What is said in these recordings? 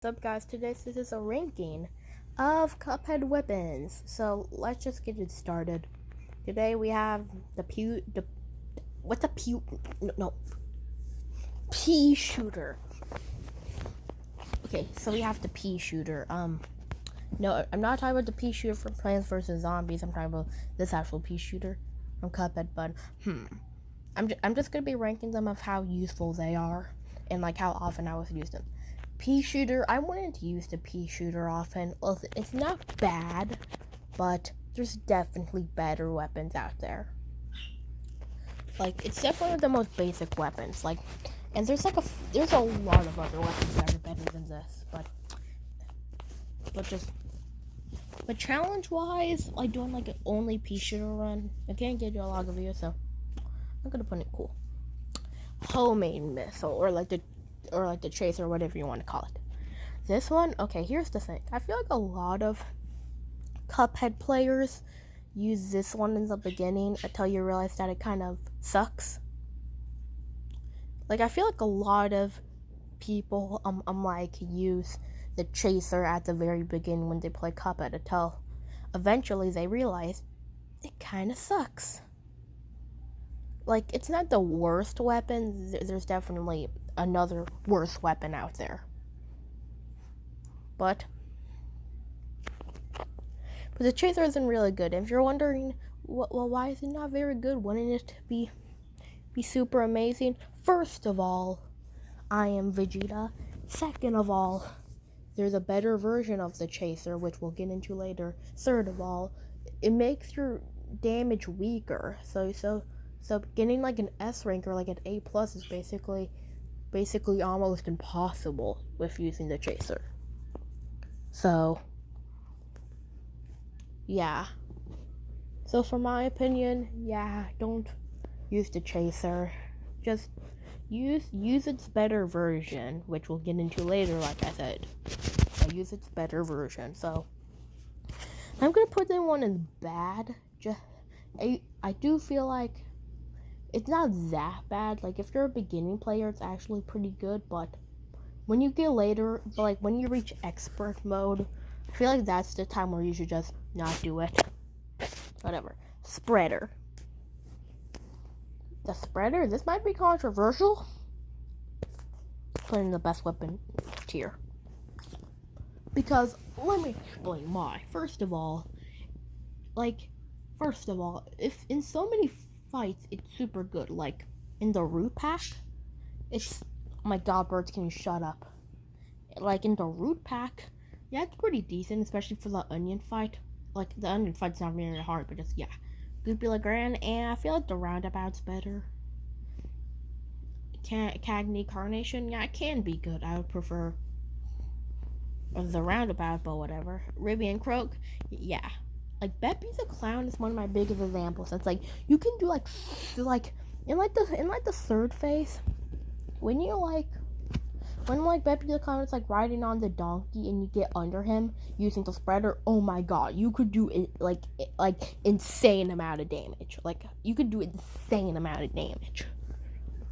What's up, guys? Today this is a ranking of Cuphead weapons. So let's just get it started. Today we have what's a pew? No, pea shooter. Okay, so we have the pea shooter. No, I'm not talking about the pea shooter from Plants vs Zombies. I'm talking about this actual pea shooter from Cuphead. But I'm just gonna be ranking them of how useful they are and like how often I was using them. Pea shooter, I wouldn't use the pea shooter often. It's not bad, but there's definitely better weapons out there. Like, it's definitely the most basic weapons. Like, and there's a lot of other weapons that are better than this. But challenge wise, like doing like an only pea shooter run, I can't get you a log of video, so I'm gonna put it cool. Homemade missile, or like the chaser, or whatever you want to call it. This one, okay, here's the thing. I feel like a lot of Cuphead players use this one in the beginning until you realize that it kind of sucks. Like, I feel like a lot of people use the chaser at the very beginning when they play Cuphead until eventually they realize it kind of sucks. Like, it's not the worst weapon. There's definitely another worse weapon out there. But the chaser isn't really good. If you're wondering, why is it not very good? Wouldn't it be super amazing? First of all, I am Vegeta. Second of all, there's a better version of the chaser, which we'll get into later. Third of all, it makes your damage weaker. So getting like an S rank or like an A plus is basically almost impossible with using the chaser. So yeah. So for my opinion, don't use the chaser. Just use its better version, which we'll get into later, like I said. Use its better version. So I'm gonna put that one as bad. I do feel like it's not that bad. Like, if you're a beginning player, it's actually pretty good, but when you get later, like when you reach expert mode, I feel like that's the time where you should just not do it. Whatever. Spreader. The spreader, this might be controversial. Put in the best weapon tier. Because, let me explain why. First of all, if in so many fights, it's super good. Like, in the root pack, it's, oh my god, birds, can you shut up? Like, in the root pack, yeah, it's pretty decent, especially for the onion fight. Like, the onion fight's not very hard, but just, yeah. Goopy Legrand, and I feel like the roundabout's better. Cagney Carnation, yeah, it can be good. I would prefer the roundabout, but whatever. Ribby and Croak, yeah. Like, Beppy the Clown is one of my biggest examples. That's like, you can do like in the third phase, when Beppy the Clown is like riding on the donkey and you get under him using the spreader, oh my god, you could do it like insane amount of damage. Like, you could do insane amount of damage.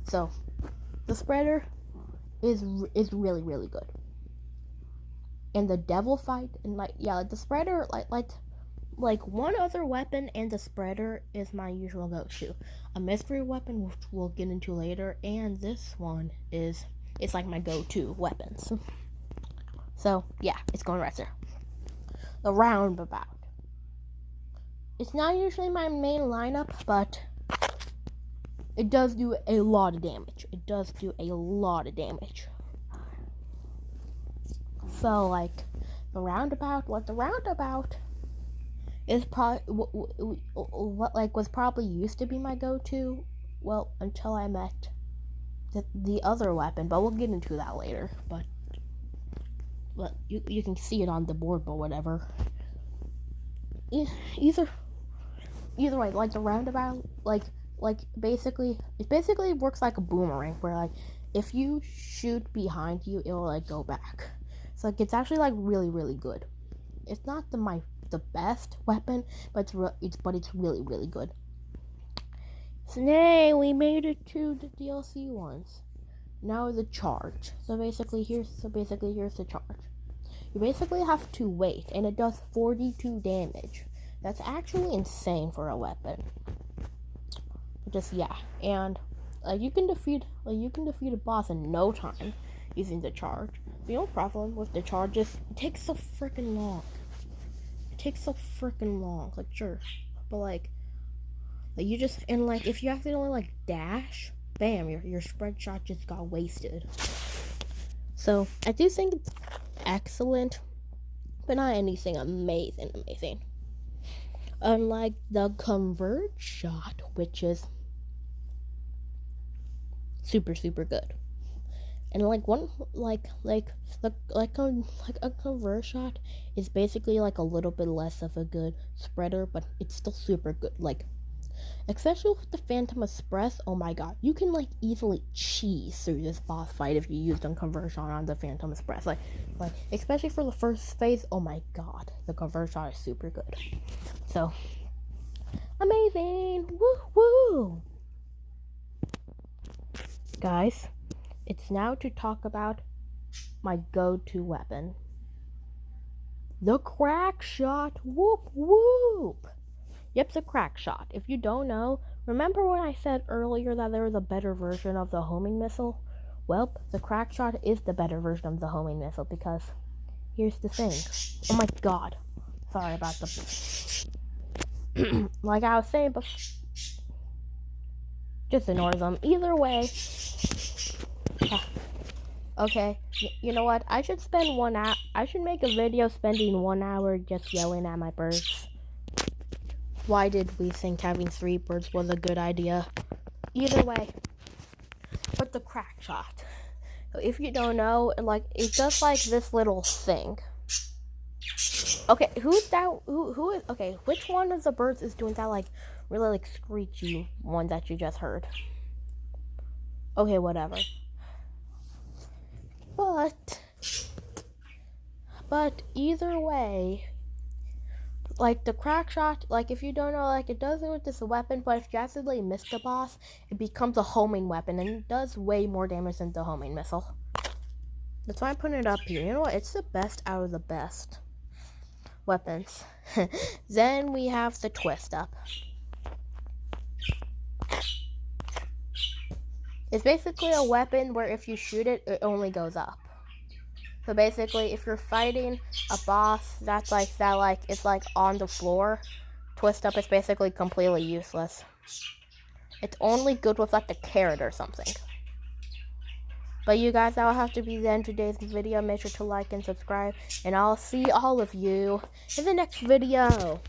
So the spreader is really, really good. And the devil fight, and the spreader, like one other weapon and the spreader is my usual go-to. A mystery weapon, which we'll get into later, and this one it's like my go-to weapons. So yeah, it's going right there. The roundabout. It's not usually my main lineup, but it does do a lot of damage. So, like, the roundabout is probably what was probably used to be my go-to, well, until I met the other weapon, but we'll get into that later. But you can see it on the board, but whatever. Either way, like the roundabout, like it basically works like a boomerang, where like if you shoot behind you, it will like go back. So like, it's actually like really, really good. It's not the best weapon, but it's really, really good. So, nay, we made it to the DLC ones. now the charge. So basically here's the charge. You basically have to wait, and it does 42 damage. That's actually insane for a weapon. Just yeah, and you can defeat a boss in no time using the charge. The only problem with the charge is it takes so freaking long. Like sure, but like you just and like if you accidentally like dash, bam, your spread shot just got wasted. So I do think it's excellent, but not anything amazing. Unlike the convert shot, which is super good. And like one a convert shot is basically like a little bit less of a good spreader, but it's still super good. Like especially with the Phantom Express, oh my god, you can like easily cheese through this boss fight if you used a conversion on the Phantom Express. Like especially for the first phase, oh my god, the conversion shot is super good. So amazing, woo! Guys, it's now to talk about my go-to weapon, the crack shot. Whoop! Yep, the crack shot. If you don't know, remember when I said earlier that there was a better version of the homing missile? Well, the crack shot is the better version of the homing missile because here's the thing. Oh my god. Sorry about the... like I was saying, but just ignore them. Either way. Okay, you know what? I should spend 1 hour. I should make a video spending 1 hour just yelling at my birds. Why did we think having 3 birds was a good idea? Either way, but the crack shot. So if you don't know, like it does like this little thing. Okay, who's that? Who is? Okay, which one of the birds is doing that like really like screechy one that you just heard? Okay, whatever. But either way, like the crack shot, like if you don't know, like it does it with this weapon, but if you accidentally miss the boss, it becomes a homing weapon and it does way more damage than the homing missile. That's why I'm putting it up here. You know what? It's the best out of the best weapons. Then we have the twist up. It's basically a weapon where if you shoot it, it only goes up. So basically, if you're fighting a boss that's like it's like on the floor, twist up is basically completely useless. It's only good with like the carrot or something. But you guys, that'll have to be the end of today's video. Make sure to like and subscribe, and I'll see all of you in the next video.